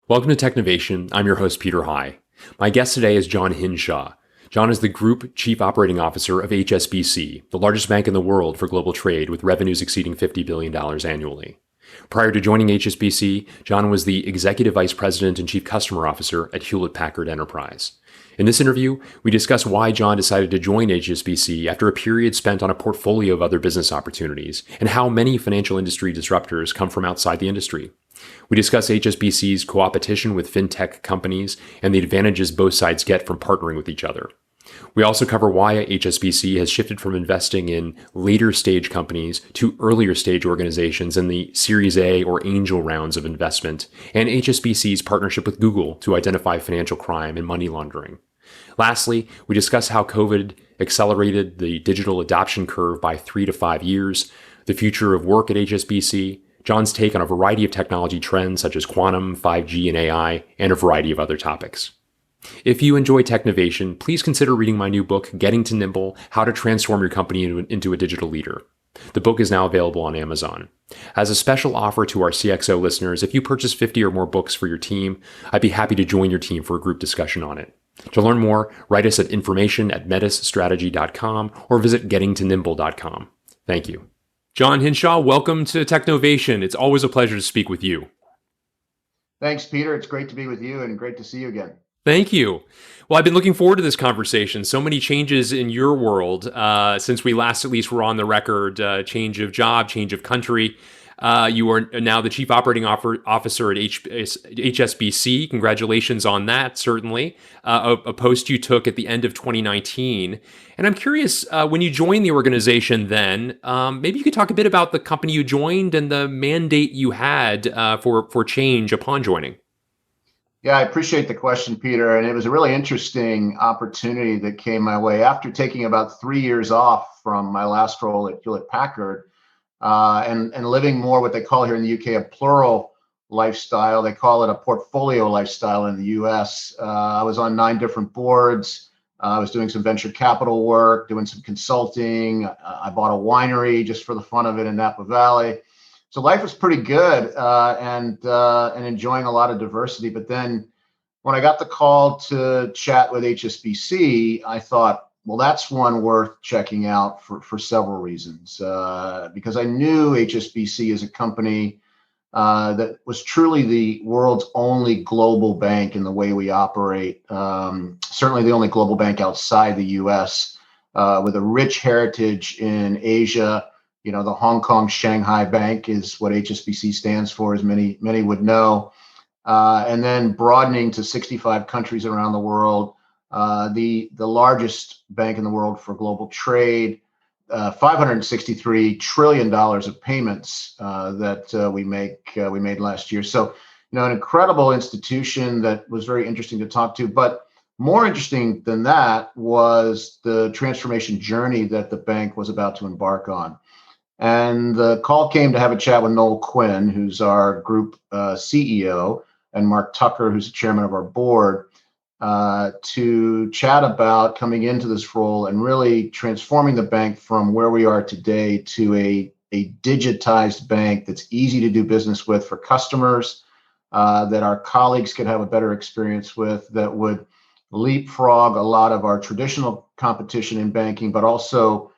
Welcome to Technovation. I'm your host, Peter High. My guest today is John Hinshaw. John is the Group Chief Operating Officer of HSBC, the largest bank in the world for global trade, with revenues exceeding $50 billion annually. Prior to joining HSBC, John was the Executive Vice President and Chief Customer Officer at Hewlett-Packard Enterprise. In this interview, we discuss why John decided to join HSBC after a period spent on a portfolio of other business opportunities, and how many financial industry disruptors come from outside the industry. We discuss HSBC's coopetition with FinTech companies and the advantages both sides get from partnering with each other. We also cover why HSBC has shifted from investing in later stage companies to earlier stage organizations in the Series A or angel rounds of investment, and HSBC's partnership with Google to identify financial crime and money laundering. Lastly, we discuss how COVID accelerated the digital adoption curve by 3 to 5 years, the future of work at HSBC, John's take on a variety of technology trends such as quantum, 5G, and AI, and a variety of other topics. If you enjoy Technovation, please consider reading my new book, Getting to Nimble: How to Transform Your Company into a Digital Leader. The book is now available on Amazon. As a special offer to our CXO listeners, if you purchase 50 or more books for your team, I'd be happy to join your team for a group discussion on it. To learn more, write us at information@metisstrategy.com or visit gettingtonimble.com. Thank you. John Hinshaw, welcome to Technovation. It's always a pleasure to speak with you. Thanks, Peter. It's great to be with you and great to see you again. Thank you. Well, I've been looking forward to this conversation. So many changes in your world since we last at least were on the record, change of job, change of country. You are now the Chief Operating Officer at HSBC. Congratulations on that, certainly. A post you took at the end of 2019. And I'm curious, when you joined the organization then, maybe you could talk a bit about the company you joined and the mandate you had for change upon joining. Yeah, I appreciate the question, Peter. And it was a really interesting opportunity that came my way after taking about 3 years off from my last role at Hewlett-Packard. And living more what they call here in the UK a plural lifestyle. They call it a portfolio lifestyle in the US. I was on 9 different boards. I was doing some venture capital work, doing some consulting. I bought a winery just for the fun of it in Napa Valley. So life was pretty good and enjoying a lot of diversity. But then when I got the call to chat with HSBC, I thought, well, that's one worth checking out for several reasons, because I knew HSBC is a company that was truly the world's only global bank in the way we operate, certainly the only global bank outside the US, with a rich heritage in Asia. You know, the Hong Kong Shanghai Bank is what HSBC stands for, as many would know, and then broadening to 65 countries around the world. The largest bank in the world for global trade, $563 trillion of payments that we made last year. So, an incredible institution that was very interesting to talk to. But more interesting than that was the transformation journey that the bank was about to embark on. And the call came to have a chat with Noel Quinn, who's our group CEO, and Mark Tucker, who's the chairman of our board, to chat about coming into this role and really transforming the bank from where we are today to a digitized bank that's easy to do business with for customers, that our colleagues could have a better experience with, that would leapfrog a lot of our traditional competition in banking, but also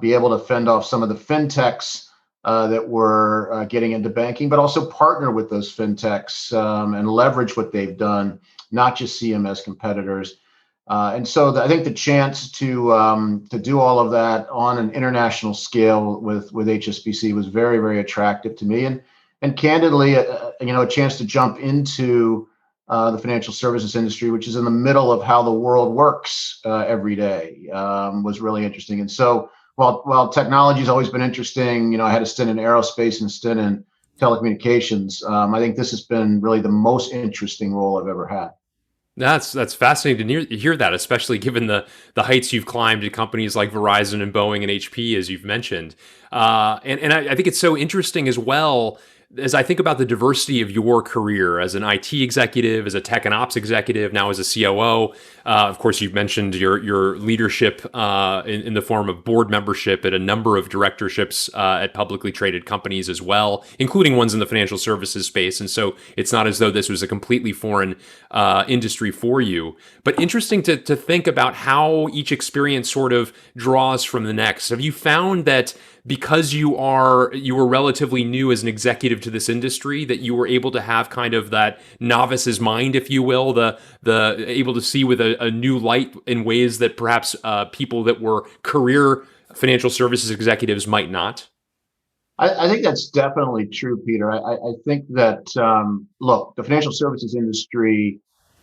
be able to fend off some of the fintechs that were getting into banking, but also partner with those fintechs and leverage what they've done, not just see them as competitors. And so I think the chance to do all of that on an international scale with HSBC was very, very attractive to me. And candidly, a chance to jump into the financial services industry, which is in the middle of how the world works every day, was really interesting. And so while technology has always been interesting, I had a stint in aerospace and a stint in telecommunications. I think this has been really the most interesting role I've ever had. That's fascinating to hear that, especially given the heights you've climbed at companies like Verizon and Boeing and HP, as you've mentioned. And I think it's so interesting as well as I think about the diversity of your career as an IT executive, as a tech and ops executive, now as a COO, of course, you've mentioned your leadership in the form of board membership at a number of directorships at publicly traded companies as well, including ones in the financial services space. And so it's not as though this was a completely foreign industry for you. But interesting to think about how each experience sort of draws from the next. Have you found that because you were relatively new as an executive to this industry, that you were able to have kind of that novice's mind, if you will, the able to see with a new light in ways that perhaps people that were career financial services executives might not? I think that's definitely true, Peter. I think that, look, the financial services industry,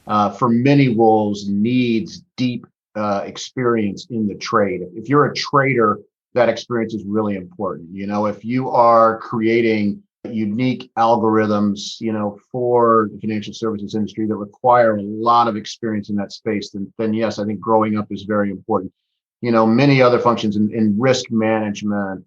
for many roles, needs deep experience in the trade. If you're a trader, that experience is really important. If you are creating unique algorithms, for the financial services industry that require a lot of experience in that space, then yes, I think growing up is very important. Many other functions in risk management,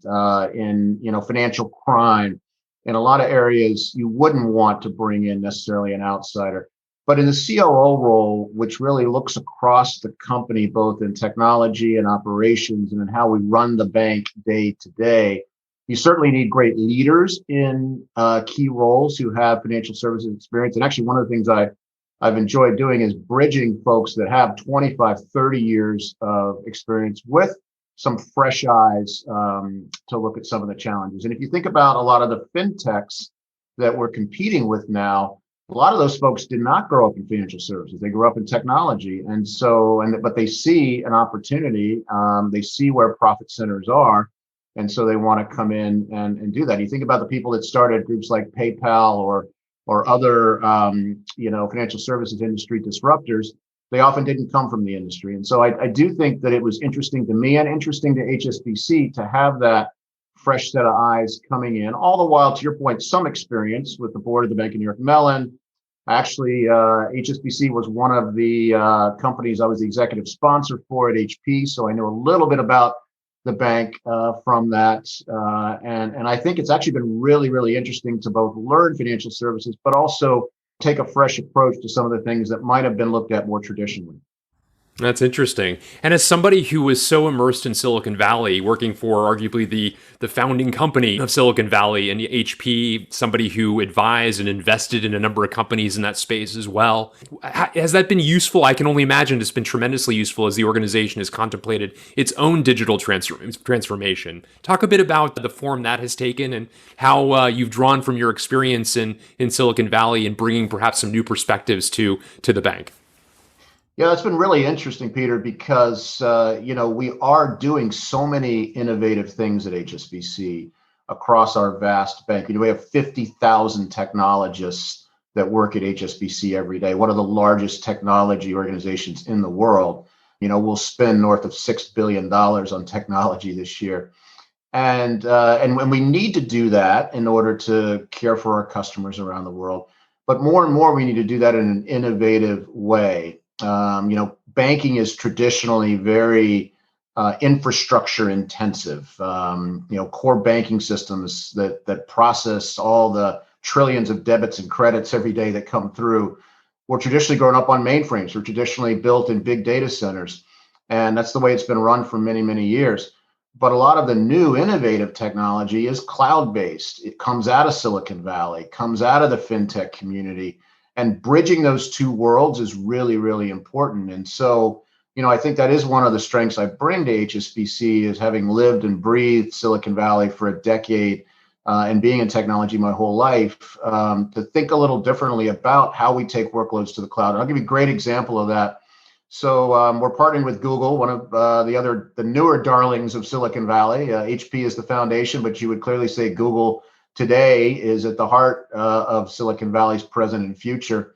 in, financial crime, in a lot of areas, you wouldn't want to bring in necessarily an outsider. But in the COO role, which really looks across the company, both in technology and operations and in how we run the bank day to day, you certainly need great leaders in key roles who have financial services experience. And actually, one of the things I've enjoyed doing is bridging folks that have 25, 30 years of experience with some fresh eyes to look at some of the challenges. And if you think about a lot of the FinTechs that we're competing with now, a lot of those folks did not grow up in financial services. They grew up in technology. But they see an opportunity. They see where profit centers are. And so they want to come in and do that. You think about the people that started groups like PayPal or other, financial services industry disruptors. They often didn't come from the industry. And so I do think that it was interesting to me and interesting to HSBC to have that fresh set of eyes coming in, all the while, to your point, some experience with the board of the Bank of New York Mellon. Actually, HSBC was one of the companies I was the executive sponsor for at HP, so I know a little bit about the bank from that. And I think it's actually been really, really interesting to both learn financial services, but also take a fresh approach to some of the things that might have been looked at more traditionally. That's interesting. And as somebody who was so immersed in Silicon Valley, working for arguably the founding company of Silicon Valley and HP, somebody who advised and invested in a number of companies in that space as well, has that been useful? I can only imagine it's been tremendously useful as the organization has contemplated its own digital transformation. Talk a bit about the form that has taken and how you've drawn from your experience in Silicon Valley and bringing perhaps some new perspectives to the bank. Yeah, it's been really interesting, Peter, because we are doing so many innovative things at HSBC across our vast bank. We have 50,000 technologists that work at HSBC every day, one of the largest technology organizations in the world. We'll spend north of $6 billion on technology this year. And when we need to do that in order to care for our customers around the world. But more and more, we need to do that in an innovative way. Banking is traditionally very infrastructure intensive. Core banking systems that process all the trillions of debits and credits every day that come through were traditionally grown up on mainframes, were traditionally built in big data centers. And that's the way it's been run for many, many years. But a lot of the new innovative technology is cloud-based. It comes out of Silicon Valley, comes out of the FinTech community. And bridging those two worlds is really, really important. And so, I think that is one of the strengths I bring to HSBC is having lived and breathed Silicon Valley for a decade and being in technology my whole life, to think a little differently about how we take workloads to the cloud. And I'll give you a great example of that. So we're partnering with Google, one of the newer darlings of Silicon Valley. HP is the foundation, but you would clearly say Google today is at the heart of Silicon Valley's present and future.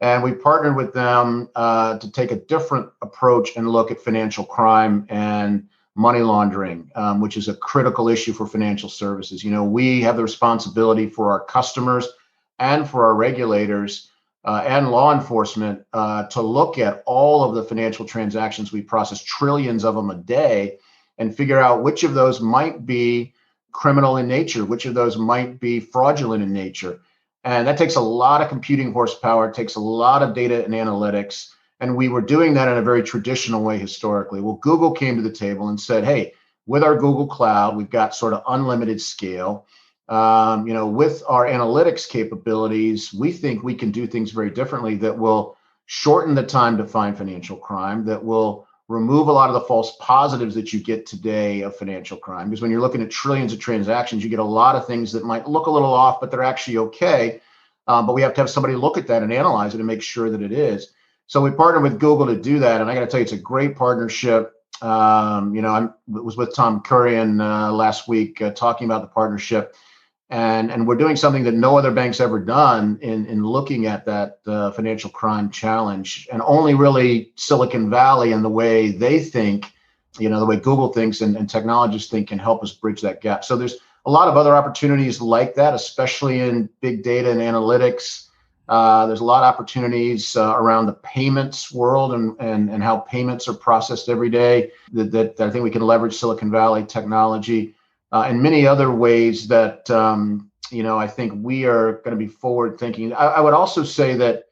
And we partnered with them to take a different approach and look at financial crime and money laundering, which is a critical issue for financial services. We have the responsibility for our customers and for our regulators and law enforcement to look at all of the financial transactions we process, trillions of them a day, and figure out which of those might be criminal in nature, which of those might be fraudulent in nature. And that takes a lot of computing horsepower, it takes a lot of data and analytics. And we were doing that in a very traditional way historically. Well, Google came to the table and said, hey, with our Google Cloud, we've got sort of unlimited scale. With our analytics capabilities, we think we can do things very differently that will shorten the time to find financial crime, that will remove a lot of the false positives that you get today of financial crime. Because when you're looking at trillions of transactions, you get a lot of things that might look a little off, but they're actually okay. But we have to have somebody look at that and analyze it and make sure that it is. So we partnered with Google to do that. And I got to tell you, it's a great partnership. I was with Tom Kurian last week talking about the partnership. And we're doing something that no other bank's ever done in looking at that financial crime challenge, and only really Silicon Valley and the way they think, the way Google thinks and technologists think can help us bridge that gap. So there's a lot of other opportunities like that, especially in big data and analytics. There's a lot of opportunities around the payments world and how payments are processed every day that I think we can leverage Silicon Valley technology. And many other ways that, I think we are going to be forward thinking. I would also say that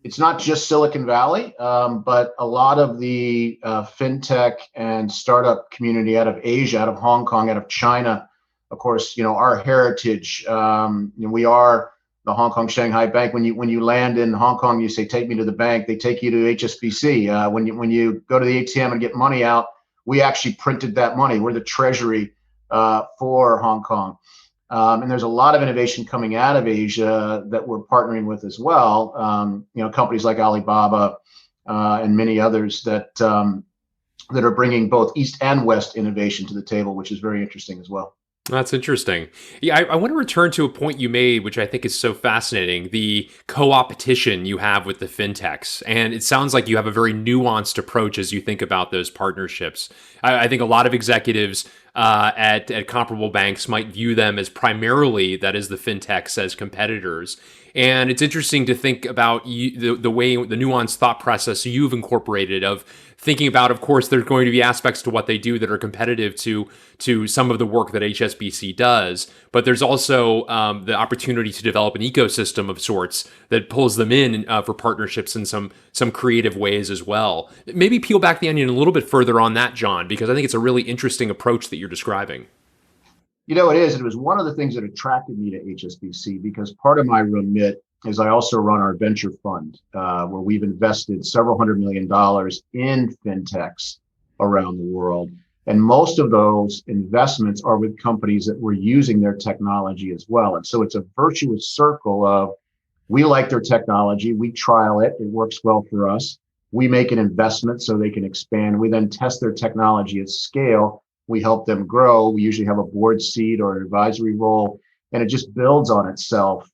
it's not just Silicon Valley, but a lot of the FinTech and startup community out of Asia, out of Hong Kong, out of China. Of course, our heritage, we are the Hong Kong Shanghai Bank. When you land in Hong Kong, you say, take me to the bank. They take you to HSBC. When you go to the ATM and get money out, we actually printed that money. We're the treasury for Hong Kong. And there's a lot of innovation coming out of Asia that we're partnering with as well. Companies like Alibaba and many others that are bringing both East and West innovation to the table, which is very interesting as well. That's interesting. Yeah, I want to return to a point you made, which I think is so fascinating, the co-opetition you have with the fintechs. And it sounds like you have a very nuanced approach as you think about those partnerships. I think a lot of executives at comparable banks might view them as primarily, that is the fintechs, as competitors. And it's interesting to think about the way, the nuanced thought process you've incorporated of thinking about, of course, there's going to be aspects to what they do that are competitive to some of the work that HSBC does, but there's also the opportunity to develop an ecosystem of sorts that pulls them in for partnerships in some creative ways as well. Maybe peel back the onion a little bit further on that, John, because I think it's a really interesting approach that you're describing. It is. It was one of the things that attracted me to HSBC because part of my remit is I also run our venture fund, where we've invested several $100 million in fintechs around the world. And most of those investments are with companies that were using their technology as well. And so it's a virtuous circle of, we like their technology, we trial it, it works well for us. We make an investment so they can expand. We then test their technology at scale. We help them grow. We usually have a board seat or an advisory role, and it just builds on itself.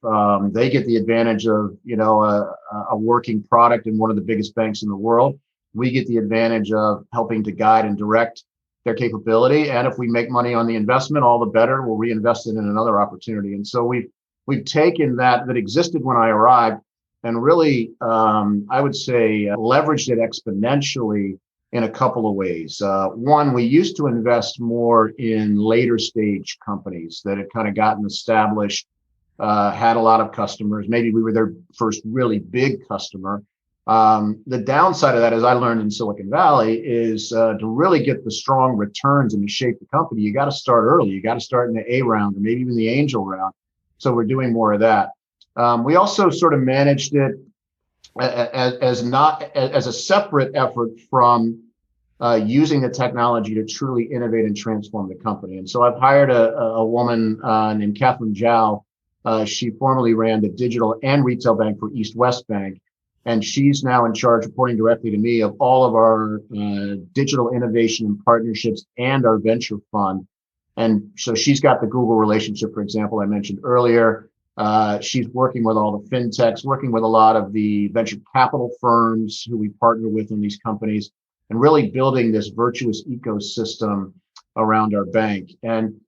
They get the advantage of, a working product in one of the biggest banks in the world. We get the advantage of helping to guide and direct their capability. And if we make money on the investment, all the better. We'll reinvest it in another opportunity. And so we've taken that existed when I arrived and really, I would say, leveraged it exponentially in a couple of ways. One, we used to invest more in later stage companies that had kind of gotten established, had a lot of customers. Maybe we were their first really big customer. The downside of that, as I learned in Silicon Valley, is to really get the strong returns and to shape the company, you got to start early. You got to start in the A round or maybe even the angel round. So we're doing more of that. We also sort of managed it as a separate effort from using the technology to truly innovate and transform the company. And so I've hired a woman named Catherine Zhao. She formerly ran the digital and retail bank for East West Bank. And she's now in charge, reporting directly to me, of all of our digital innovation and partnerships and our venture fund. And so she's got the Google relationship, for example, I mentioned earlier. She's working with all the fintechs, working with a lot of the venture capital firms who we partner with in these companies, and really building this virtuous ecosystem around our bank. And,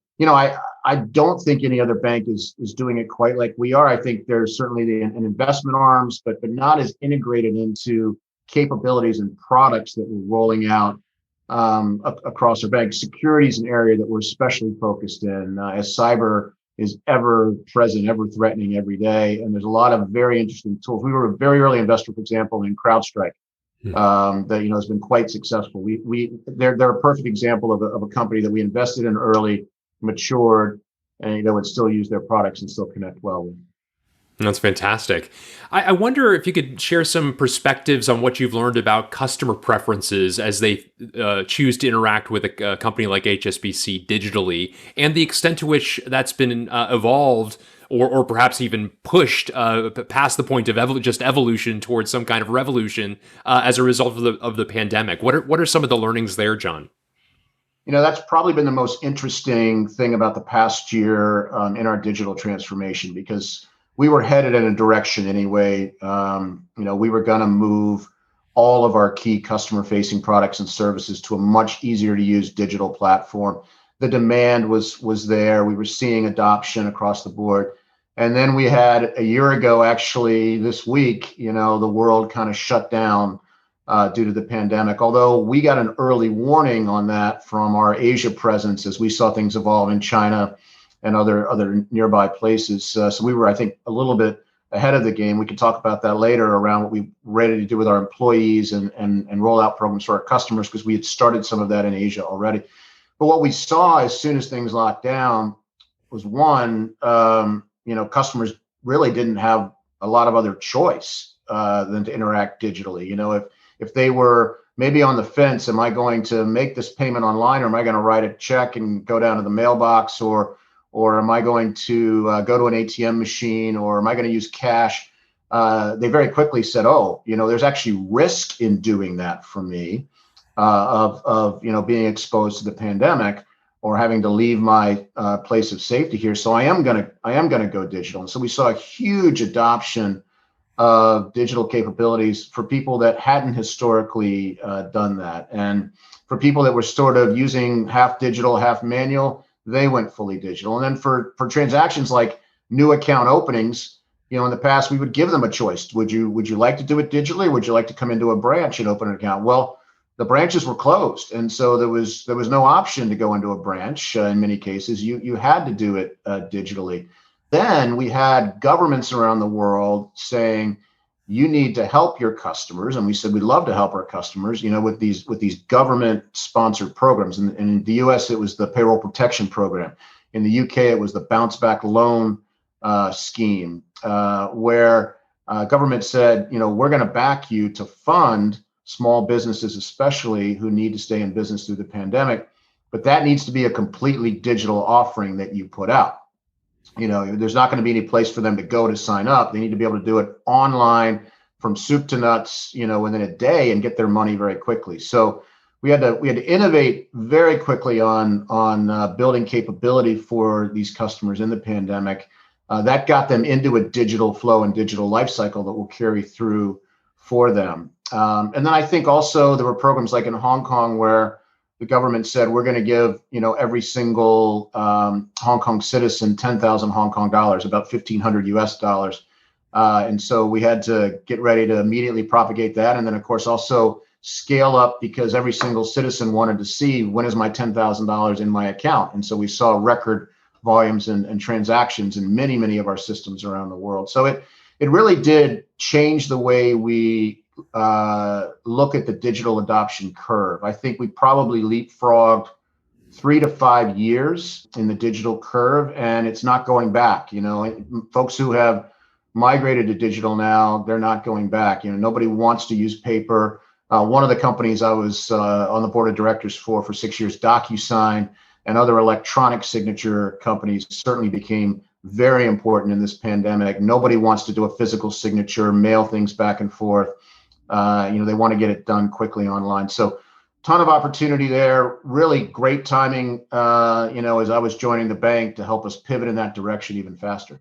I don't think any other bank is doing it quite like we are. I think there's certainly an investment arms, but not as integrated into capabilities and products that we're rolling out across our bank. Security is an area that we're especially focused in, as cyber is ever present, ever threatening every day. And there's a lot of very interesting tools. We were a very early investor, for example, in CrowdStrike, that has been quite successful. They're a perfect example of a company that we invested in early, matured, and would still use their products and still connect well with. That's fantastic. I wonder if you could share some perspectives on what you've learned about customer preferences as they choose to interact with a company like HSBC digitally, and the extent to which that's been evolved or perhaps even pushed past the point of just evolution towards some kind of revolution as a result of the pandemic. What are some of the learnings there, John? That's probably been the most interesting thing about the past year in our digital transformation, because we were headed in a direction anyway. We were going to move all of our key customer-facing products and services to a much easier to use digital platform. The demand was there. We were seeing adoption across the board. And then we had a year ago, actually this week, the world kind of shut down due to the pandemic. Although we got an early warning on that from our Asia presence as we saw things evolve in China and other nearby places. So we were, I think, a little bit ahead of the game. We can talk about that later around what we were ready to do with our employees and roll out programs for our customers, because we had started some of that in Asia already. But what we saw as soon as things locked down was one, customers really didn't have a lot of other choice than to interact digitally. If they were maybe on the fence, am I going to make this payment online, or am I going to write a check and go down to the mailbox, or am I going to go to an ATM machine, or am I going to use cash? They very quickly said, there's actually risk in doing that for me, of being exposed to the pandemic or having to leave my place of safety here. So I am gonna go digital. And so we saw a huge adoption of digital capabilities for people that hadn't historically done that, and for people that were sort of using half digital, half manual, they went fully digital. And then for transactions like new account openings, in the past we would give them a choice. Would you like to do it digitally, or would you like to come into a branch and open an account? Well, the branches were closed, and so there was no option to go into a branch. In many cases, you had to do it digitally. Then we had governments around the world saying, you need to help your customers, and we said we'd love to help our customers, with these government-sponsored programs. And in the U.S., it was the Payroll Protection Program. In the U.K., it was the Bounce Back Loan scheme, where government said, we're going to back you to fund small businesses, especially who need to stay in business through the pandemic, but that needs to be a completely digital offering that you put out. There's not going to be any place for them to go to sign up. They need to be able to do it online from soup to nuts, within a day, and get their money very quickly. So we had to innovate very quickly on building capability for these customers in the pandemic. That got them into a digital flow and digital life cycle that will carry through for them. And then I think also there were programs like in Hong Kong where the government said, we're going to give, every single Hong Kong citizen 10,000 Hong Kong dollars, about 1,500 US dollars. And so we had to get ready to immediately propagate that. And then, of course, also scale up, because every single citizen wanted to see, when is my $10,000 in my account? And so we saw record volumes and transactions in many, many of our systems around the world. So it really did change the way we look at the digital adoption curve. I think we probably leapfrogged 3 to 5 years in the digital curve, and it's not going back. Folks who have migrated to digital now, they're not going back. Nobody wants to use paper. One of the companies I was on the board of directors for 6 years, DocuSign, and other electronic signature companies certainly became very important in this pandemic. Nobody wants to do a physical signature, mail things back and forth. They want to get it done quickly online. So ton of opportunity there, really great timing, as I was joining the bank to help us pivot in that direction even faster.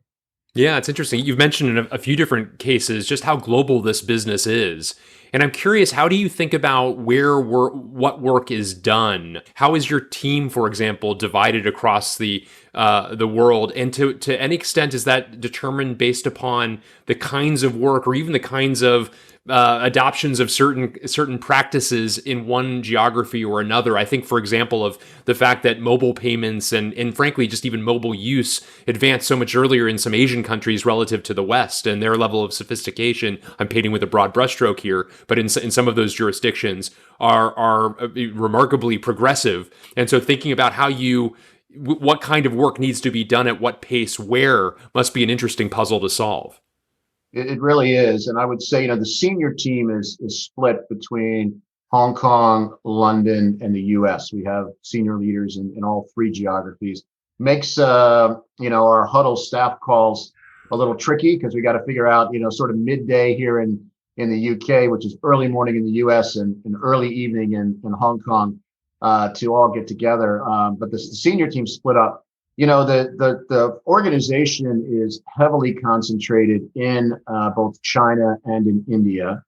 Yeah, it's interesting. You've mentioned in a few different cases just how global this business is. And I'm curious, how do you think about what work is done? How is your team, for example, divided across the the world? And to any extent, is that determined based upon the kinds of work or even the kinds of adoptions of certain practices in one geography or another? I think, for example, of the fact that mobile payments and frankly just even mobile use advanced so much earlier in some Asian countries relative to the West and their level of sophistication. I'm painting with a broad brushstroke here, but in some of those jurisdictions are remarkably progressive. And so thinking about how what kind of work needs to be done at what pace where must be an interesting puzzle to solve. It really is. And I would say, the senior team is split between Hong Kong, London, and the US. We have senior leaders in all three geographies. Makes, our huddle staff calls a little tricky because we got to figure out, sort of midday here in the UK, which is early morning in the US and early evening in Hong Kong, to all get together. But the senior team split up. The organization is heavily concentrated in both China and in India.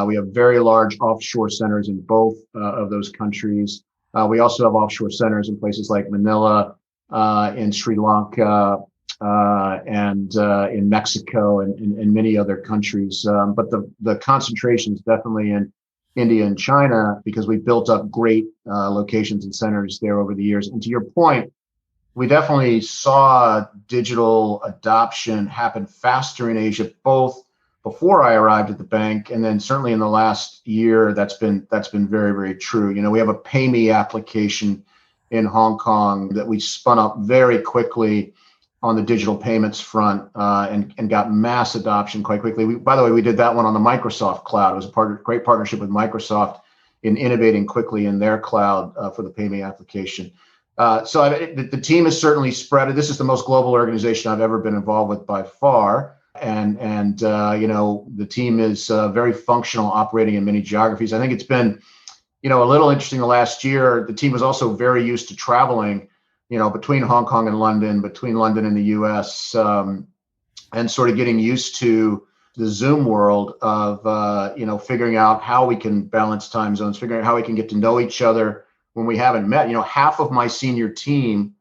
We have very large offshore centers in both of those countries. We also have offshore centers in places like Manila, in Sri Lanka, and in Mexico and many other countries. But the concentration is definitely in India and China because we built up great locations and centers there over the years. And to your point, we definitely saw digital adoption happen faster in Asia, both before I arrived at the bank, and then certainly in the last year, that's been very, very true. We have a PayMe application in Hong Kong that we spun up very quickly on the digital payments front, and got mass adoption quite quickly. By the way, we did that one on the Microsoft cloud. It was a great partnership with Microsoft in innovating quickly in their cloud for the PayMe application. So the team is certainly spread. This is the most global organization I've ever been involved with by far. And the team is very functional, operating in many geographies. I think it's been, a little interesting the last year. The team was also very used to traveling, between Hong Kong and London, between London and the US, and sort of getting used to the Zoom world of, figuring out how we can balance time zones, figuring out how we can get to know each other when we haven't met. Half of my senior team,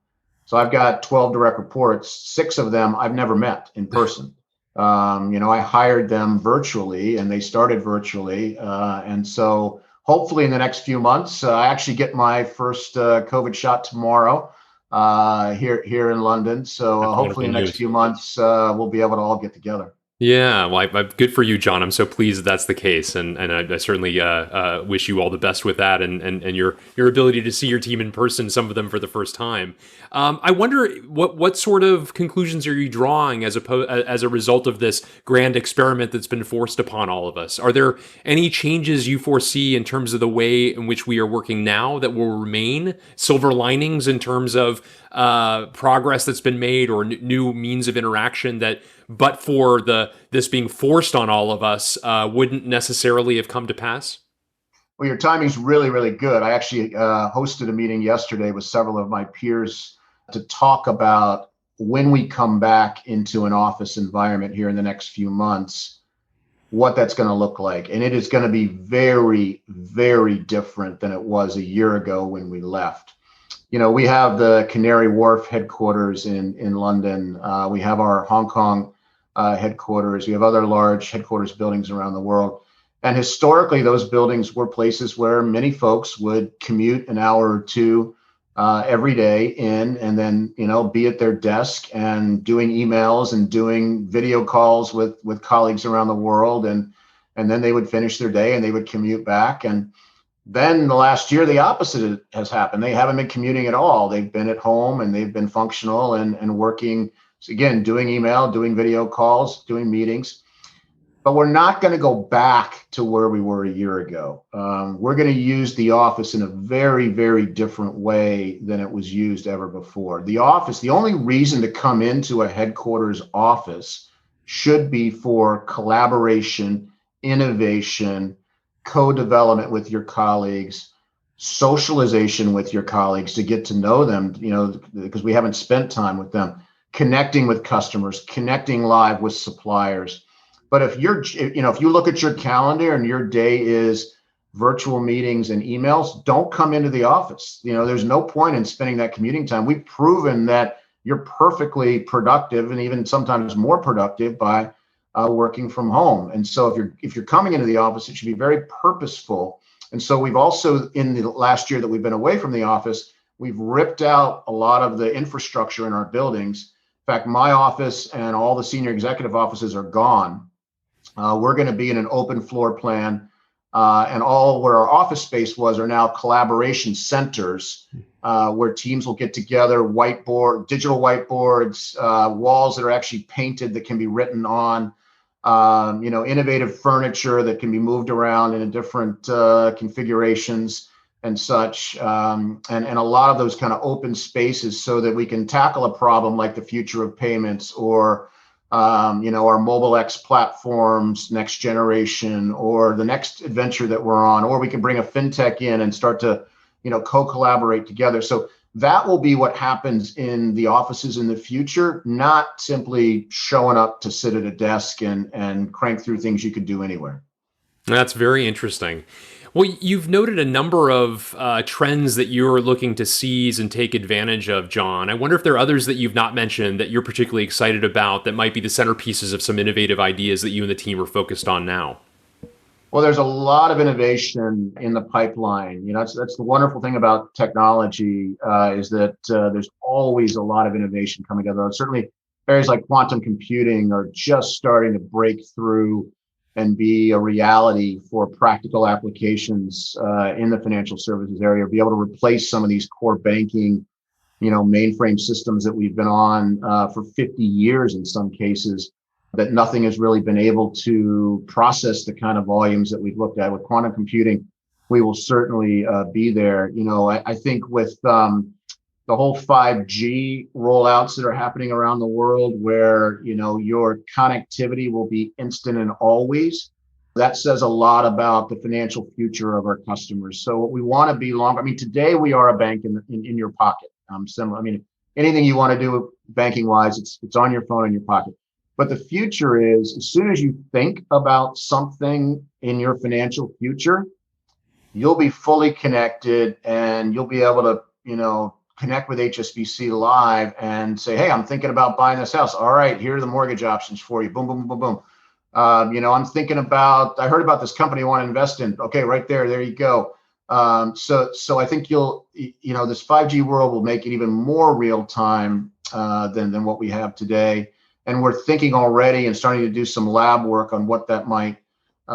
so I've got 12 direct reports, 6 of them I've never met in person. I hired them virtually and they started virtually. And so hopefully in the next few months, I actually get my first COVID shot tomorrow here in London. So hopefully in the next few months, we'll be able to all get together. Yeah, well, good for you, John. I'm so pleased that's the case, and I certainly wish you all the best with that, and your ability to see your team in person, some of them for the first time. I wonder what sort of conclusions are you drawing as a result of this grand experiment that's been forced upon all of us? Are there any changes you foresee in terms of the way in which we are working now that will remain? Silver linings in terms of progress that's been made or new means of interaction that, but for this being forced on all of us, wouldn't necessarily have come to pass? Well, your timing's really, really good. I actually hosted a meeting yesterday with several of my peers to talk about when we come back into an office environment here in the next few months, what that's going to look like. And it is going to be very, very different than it was a year ago when we left. We have the Canary Wharf headquarters in London. We have our Hong Kong headquarters. We have other large headquarters buildings around the world. And historically, those buildings were places where many folks would commute an hour or two every day in, and then, be at their desk and doing emails and doing video calls with colleagues around the world. And then they would finish their day and they would commute back. And then the last year, the opposite has happened. They haven't been commuting at all. They've been at home and they've been functional and working, again, doing email, doing video calls, doing meetings. But we're not going to go back to where we were a year ago. We're going to use the office in a very, very different way than it was used ever before. The office, the only reason to come into a headquarters office should be for collaboration, innovation, co-development with your colleagues, socialization with your colleagues to get to know them, because we haven't spent time with them, connecting with customers, connecting live with suppliers. But if you look at your calendar and your day is virtual meetings and emails, don't come into the office. There's no point in spending that commuting time. We've proven that you're perfectly productive and even sometimes more productive by working from home. And so if you're coming into the office, it should be very purposeful. And so we've also, in the last year that we've been away from the office, we've ripped out a lot of the infrastructure in our buildings. In fact, my office and all the senior executive offices are gone. We're going to be in an open floor plan, and all where our office space was are now collaboration centers, where teams will get together, digital whiteboards, walls that are actually painted that can be written on, innovative furniture that can be moved around in different configurations and such, and a lot of those kind of open spaces so that we can tackle a problem like the future of payments, or our mobile X platforms, next generation, or the next adventure that we're on, or we can bring a FinTech in and start to, co-collaborate together. So that will be what happens in the offices in the future, not simply showing up to sit at a desk and crank through things you could do anywhere. That's very interesting. Well, you've noted a number of trends that you're looking to seize and take advantage of, John. I wonder if there are others that you've not mentioned that you're particularly excited about that might be the centerpieces of some innovative ideas that you and the team are focused on now. Well, there's a lot of innovation in the pipeline. That's the wonderful thing about technology, is that there's always a lot of innovation coming together. Certainly, areas like quantum computing are just starting to break through and be a reality for practical applications in the financial services area. Be able to replace some of these core banking, mainframe systems that we've been on for 50 years in some cases, that nothing has really been able to process the kind of volumes that we've looked at. With quantum computing, we will certainly be there. I think with the whole 5G rollouts that are happening around the world, where your connectivity will be instant and always, that says a lot about the financial future of our customers. So what we want to be today we are a bank in your pocket. Similar. Anything you want to do banking wise, it's on your phone in your pocket. But the future is, as soon as you think about something in your financial future, you'll be fully connected, and you'll be able to, connect with HSBC Live and say, hey, I'm thinking about buying this house. All right, here are the mortgage options for you. Boom, boom, boom, boom. I'm thinking I heard about this company I want to invest in. Okay, right there you go. So I think this 5G world will make it even more real time than what we have today. And we're thinking already and starting to do some lab work on what that might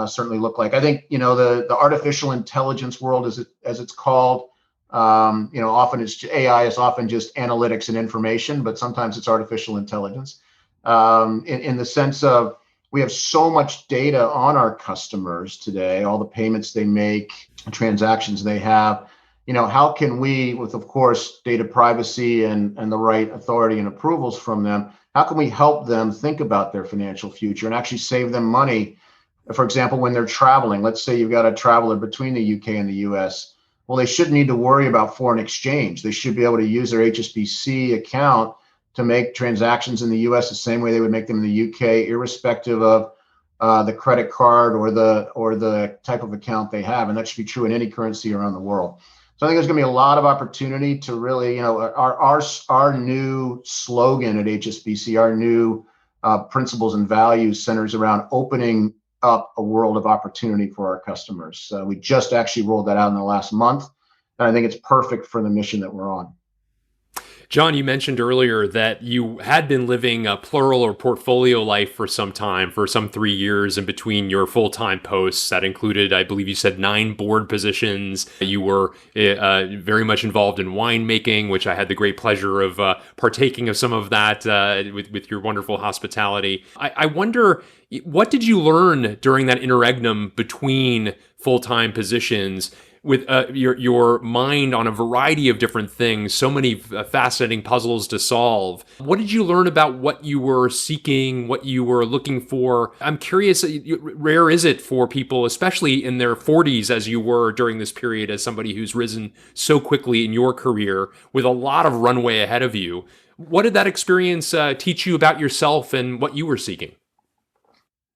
certainly look like. I think, the artificial intelligence world, as it's called, often AI is often just analytics and information, but sometimes it's artificial intelligence, in the sense of, we have so much data on our customers today, all the payments they make, transactions they have. How can we, with, of course, data privacy and the right authority and approvals from them, how can we help them think about their financial future and actually save them money? For example, when they're traveling, let's say you've got a traveler between the UK and the US. Well, they shouldn't need to worry about foreign exchange. They should be able to use their HSBC account to make transactions in the US the same way they would make them in the UK, irrespective of the credit card or the type of account they have. And that should be true in any currency around the world. So I think there's going to be a lot of opportunity to really, our new slogan at HSBC, our new principles and values centers around opening up a world of opportunity for our customers. We just actually rolled that out in the last month, and I think it's perfect for the mission that we're on. John, you mentioned earlier that you had been living a plural or portfolio life for some time, for some 3 years in between your full-time posts. That included, I believe you said, 9 board positions. You were very much involved in winemaking, which I had the great pleasure of partaking of some of that with your wonderful hospitality. I wonder, what did you learn during that interregnum between full-time positions, with your mind on a variety of different things, so many fascinating puzzles to solve? What did you learn about what you were seeking, what you were looking for? I'm curious, rare is it for people, especially in their 40s as you were during this period, as somebody who's risen so quickly in your career with a lot of runway ahead of you. What did that experience teach you about yourself and what you were seeking?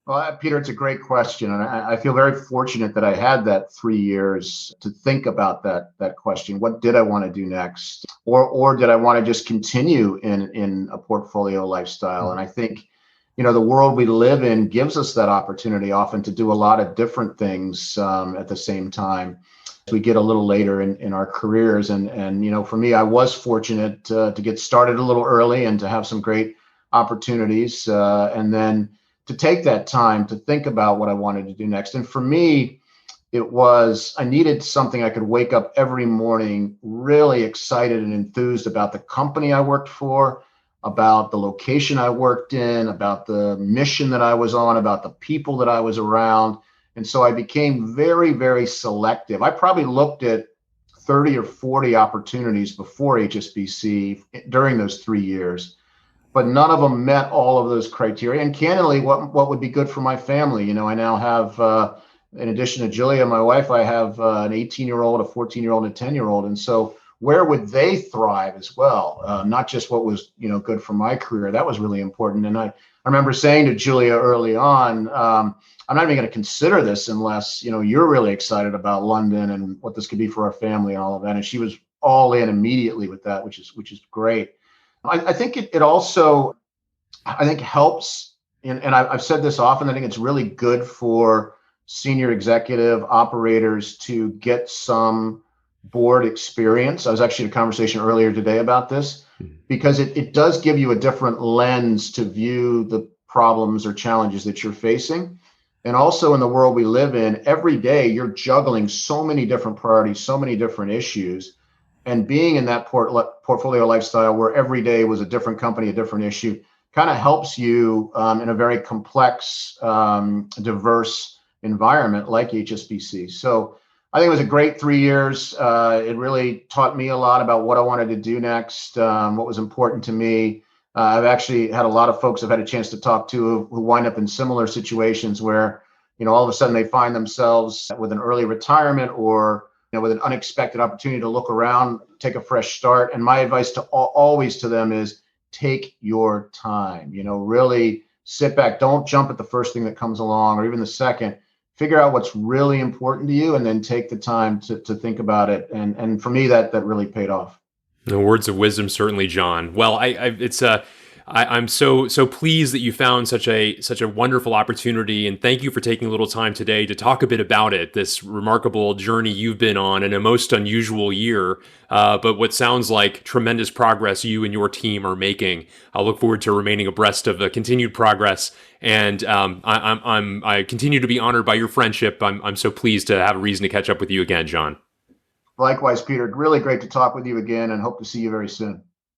Well, Peter, it's a great question, and I feel very fortunate that I had that 3 years to think about that question. What did I want to do next, or did I want to just continue in a portfolio lifestyle? And I think, the world we live in gives us that opportunity often to do a lot of different things at the same time as we get a little later in our careers. And for me, I was fortunate to get started a little early and to have some great opportunities, and then to take that time to think about what I wanted to do next. And for me, I needed something I could wake up every morning really excited and enthused about the company I worked for, about the location I worked in, about the mission that I was on, about the people that I was around. And so I became very, very selective. I probably looked at 30 or 40 opportunities before HSBC during those 3 years, but none of them met all of those criteria. And candidly, what would be good for my family? I now have, in addition to Julia, my wife, I have an 18-year-old, a 14-year-old, and a 10-year-old. And so where would they thrive as well? Not just what was, good for my career. That was really important. And I remember saying to Julia early on, I'm not even going to consider this unless, you're really excited about London and what this could be for our family and all of that. And she was all in immediately with that, which is great. I think it also, helps, and I've said this often, I think it's really good for senior executive operators to get some board experience. I was actually in a conversation earlier today about this, because it does give you a different lens to view the problems or challenges that you're facing. And also in the world we live in, every day you're juggling so many different priorities, so many different issues. And being in that portfolio lifestyle where every day was a different company, a different issue, kind of helps you in a very complex, diverse environment like HSBC. So I think it was a great 3 years. It really taught me a lot about what I wanted to do next, what was important to me. I've actually had a lot of folks I've had a chance to talk to who wind up in similar situations where, all of a sudden they find themselves with an early retirement or with an unexpected opportunity to look around, take a fresh start. And my advice to always to them is take your time, really sit back. Don't jump at the first thing that comes along or even the second. Figure out what's really important to you and then take the time to think about it. And for me, that really paid off. The words of wisdom, certainly, John. Well, I'm so pleased that you found such a wonderful opportunity, and thank you for taking a little time today to talk a bit about it. This remarkable journey you've been on in a most unusual year, but what sounds like tremendous progress you and your team are making. I look forward to remaining abreast of the continued progress, and I continue to be honored by your friendship. I'm so pleased to have a reason to catch up with you again, John. Likewise, Peter. Really great to talk with you again, and hope to see you very soon.